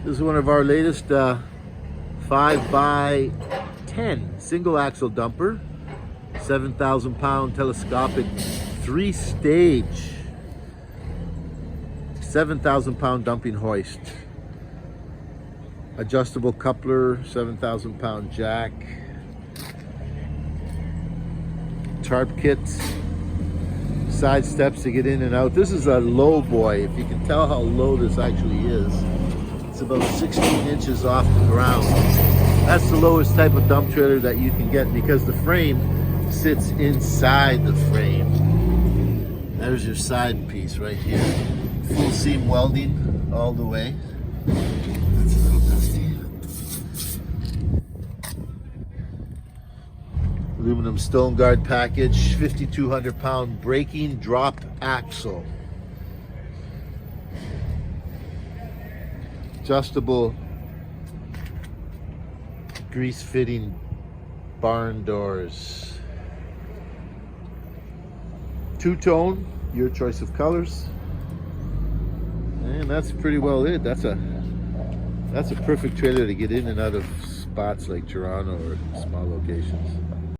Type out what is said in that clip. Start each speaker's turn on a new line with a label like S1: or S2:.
S1: This is one of our latest 5x10 single axle dumper, 7,000 pound telescopic 3-stage, 7,000 pound dumping hoist, adjustable coupler, 7,000 pound jack, tarp kits, side steps to get in and out. This is a low boy. If you can tell how low this actually is, it's about 16 inches off the ground. That's the lowest type of dump trailer that you can get because the frame sits inside the frame. There's your side piece right here. Full seam welding all the way. That's a little dusty. Aluminum stone guard package, 5,200 pound braking drop axle. Adjustable grease fitting barn doors. Two-tone, your choice of colors. And that's pretty well it. That's a perfect trailer to get in and out of spots like Toronto or small locations.